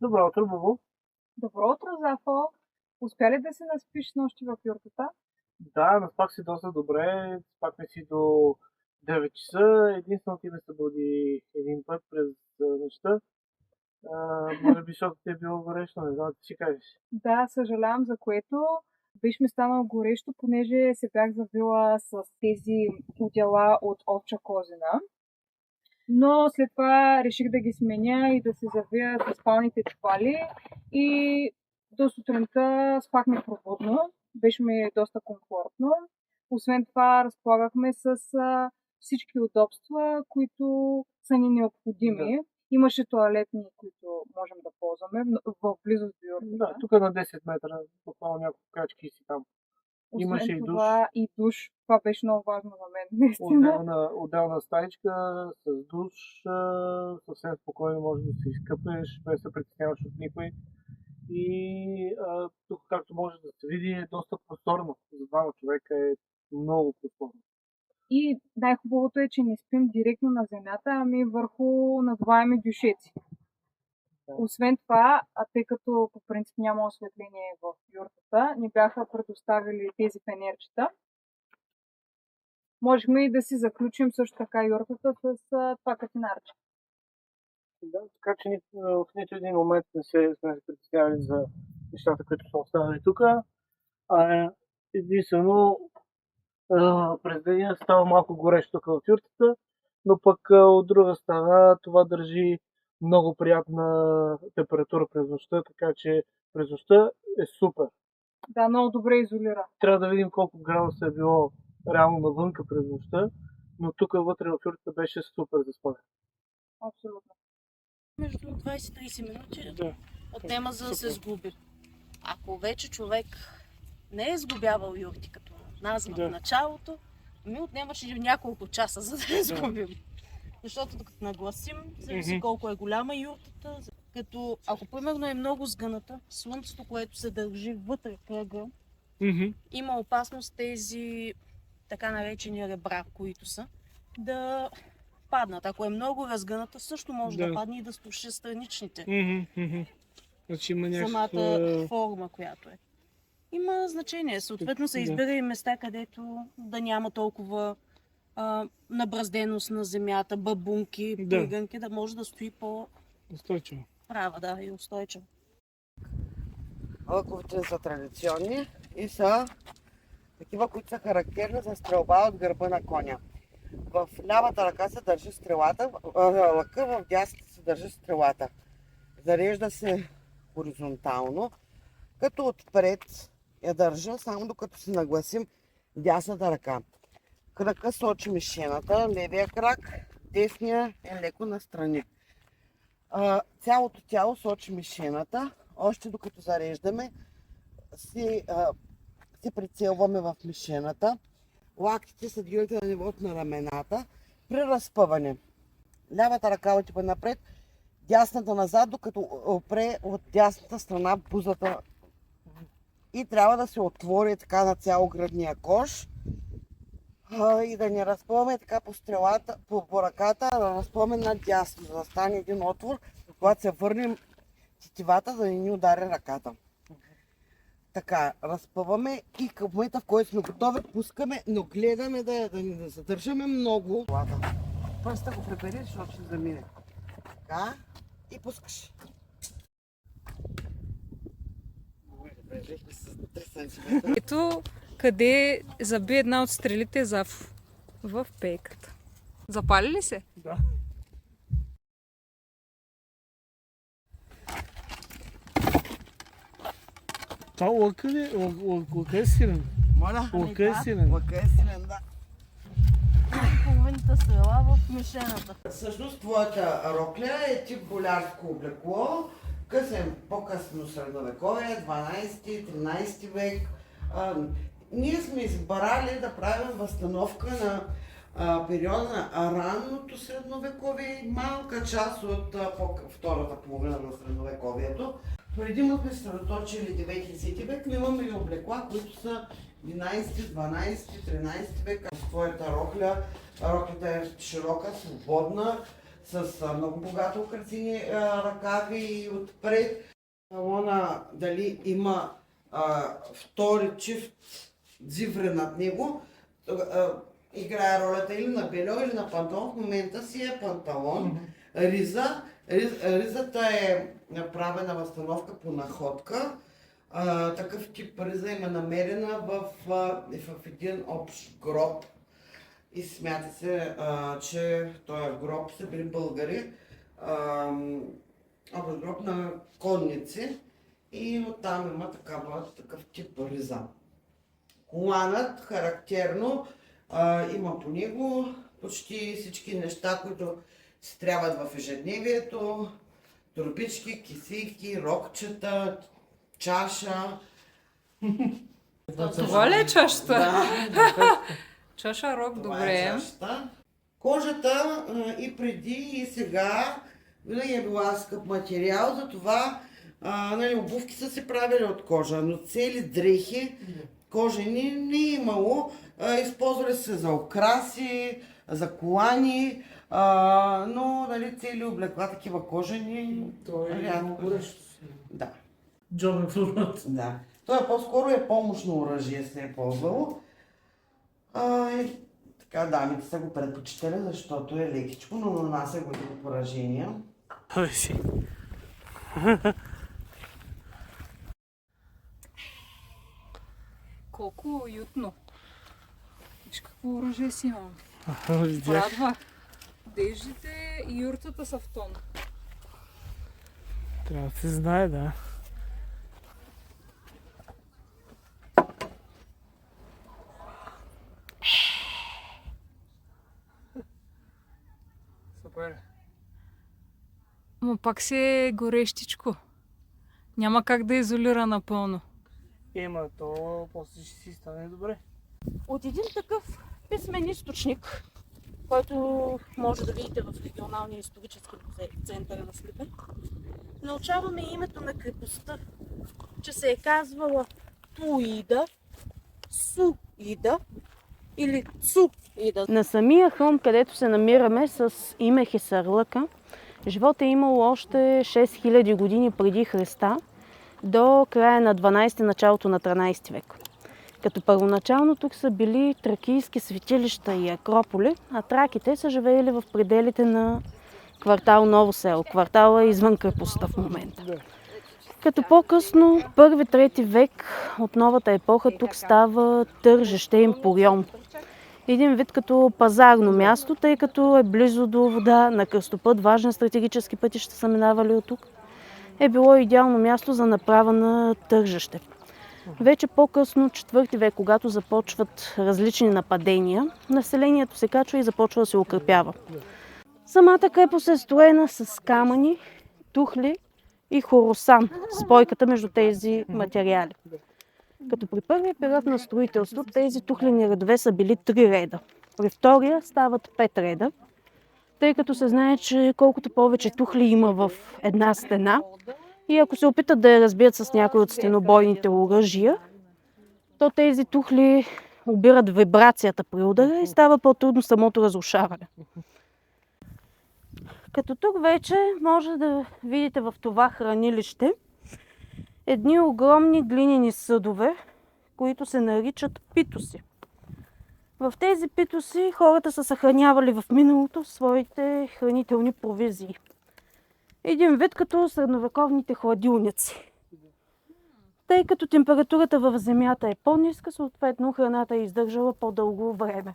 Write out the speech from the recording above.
Добро утро, Бубо. Добро утро, Зафо! Успя ли да се наспиш нощи в юртата? Да, наспах се доста добре. Спахме си до 9 часа. Единствено ти ме събуди един път през нощта. Може би, защото ти е било горещо, не знам, ти си кажеш. Да, съжалявам за което. Беше ми станало горещо, понеже се бях завила с тези одеяла от овча козина. Но след това реших да ги сменя и да се завия с спалните чували. И до сутринта спахме пробудно. Беше ми доста комфортно. Освен това, разполагахме с всички удобства, които са ни необходими. Да. Имаше тоалетни, които можем да ползваме в близост до юртата. Да, тук на 10 метра, буквално няколко крачки си там. Освен Имаше и душ. това и душ. Това беше много важно за мен, наистина. Отделна стаичка с душ. Съвсем спокойно може да се изкъпнеш, без да се притесняваш от никой. И тук, както може да се види, е доста просторно. За двама човека е много просторно. И най-хубавото е, че не спим директно на земята, ами върху надуваеми дюшеци. Да. Освен това, тъй като по принцип няма осветление в юртата, ни бяха предоставили тези фенерчета. Можехме и да си заключим също така юртата с това катинарче. Да, така че в нито един момент не сме се притеснявали за нещата, които са останали тук. Единствено през деня става малко горещо тук в юртата, но пък от друга страна това държи много приятна температура през нощта, така че през нощта е супер. Да, много добре изолира. Трябва да видим колко градуса е било реално навънка през нощта, но тук вътре в юртата беше супер за спане. Абсолютно. Между 20-30 минути Да. отнема за да се Супер. сгуби. Ако вече човек не е сгубявал юрти като нас в Да. началото, ми отнемаше няколко часа, за да я сгубим. Защото докато нагласим, зависи колко е голяма юртата. Като ако примерно е много сгъната, слънцето, което се държи вътре кръга, има опасност тези така наречени ребра, които са, да паднат. Ако е много разгъната, също може да падне и да струши страничните. Значи има Самата форма, която е. Има значение. Съответно се избира и места, където да няма толкова набразденост на земята, бабунки, пригънки, да може да стои устойчиво. права, да, и устойчиво. Лъковете са традиционни и са такива, които са характерни за стрелба от гърба на коня. В лявата ръка се държи стрелата, лъка, в дясната се държи стрелата. Зарежда се хоризонтално, като отпред я държа, само докато се нагласим дясната ръка. Кръка сочи мишената, левия крак, десния е леко настрани. Цялото тяло сочи мишената, още докато зареждаме се прицелваме в мишената. Лактите се дигате на нивото на рамената. При разпъване лявата ръка отива напред, дясната назад, докато опре от дясната страна бузата. И трябва да се отвори така на цяло гръдния кош. И да не разпъваме така по стрелата, по ръката, да разпъваме надясно, за да стане един отвор, когато се върнем тетивата, да не ни удари ръката. Така, разпъваме и към момента, в който сме готови, пускаме, но гледаме да не задържаме много. Просто го прибери, защото ще замине. Така, и пускаш. Ето къде заби една от стрелите в пейката. Запали ли се? Да. Това лъка ли? Лъка е силен. Моля? Лъка е силен. Лъка е силен, да. Половината стрела в мишената. Всъщност твоята рокля е тип болярско облекло, късен по-късно средновековие, 12-13 век. Ние сме избрали да правим възстановка на периода на ранното средновековие и малка част от втората половина на средновековието. Предимно сме съсредоточили 9-10 век, но имаме и облекла, които са 11, 12, 13 век. Твоята рокля, роклята е широка, свободна, с много богато украсени ръкави отпред. Панталона дали има втори чифт дзивре над него, играе ролята или на бельо, или на панталон. В момента си е панталон. Ризата е направена възстановка по находка. Такъв тип риза има намерена в един общ гроб. И смята се, че този гроб са били българи. Общ гроб на конници. И оттам има такъв тип риза. Коланът характерно има по него почти всички неща, които си трябват в ежедневието. Турбички, кисийки, рокчета, чаша. Това ли е чашата? Да, Чаша рок, това е добре. чашата. Кожата и преди и сега винаги е била скъп материал, затова обувки са се правили от кожа, но цели дрехи кожени не е имало. Използвали се за украси, за колани, но цели облекла такива кожени. Той е рядко. много горещо. Да. Джобен формат. Да. Това по-скоро е помощно оръжие се е ползвало. И така дамите са го предпочитали, защото е лекичко, но нанася големи поражения. Ой си. Колко уютно. Виж какво оръжие си имам. Видях. Радва. Деждите и юртата са в тон. Трябва да се знае, да. Супер. Но пак си е горещичко. Няма как да изолира напълно. Ема, то после ще си стане добре. От един такъв писмен източник, който може да видите в регионалния исторически център на Сливен, научаваме името на крепостта, че се е казвала Туида, Суида или Цуида. На самия хълм, където се намираме с име Хисарлъка, живот е имало още 6000 години преди Христа до края на 12 началото на 13 век. Като първоначално тук са били тракийски светилища и акрополи, а траките са живеели в пределите на квартал Ново село. Квартала е извън крепостта в момента. Като по-късно, 1-3 век от новата епоха, тук става тържище Емпорион. Един вид като пазарно място, тъй като е близо до вода, на кръстопът, важен стратегически пътища са минавали от тук. Е било идеално място за направа на тържище. Вече по-късно, 4 век, когато започват различни нападения, населението се качва и започва да се укрепява. Самата крепост е строена с камъни, тухли и хоросан, спойката между тези материали. Като при първия период на строителство, тези тухлени редове са били 3 реда. При втория стават 5 реда, тъй като се знае, че колкото повече тухли има в една стена, и ако се опитат да я разбият с някои от стенобойните оръжия, то тези тухли обират вибрацията при удара и става по-трудно самото разрушаване. Като тук вече може да видите в това хранилище едни огромни глинени съдове, които се наричат питоси. В тези питоси хората са съхранявали в миналото своите хранителни провизии. Един вид като средновековните хладилници. Тъй като температурата в земята е по-ниска, съответно храната е издържала по-дълго време.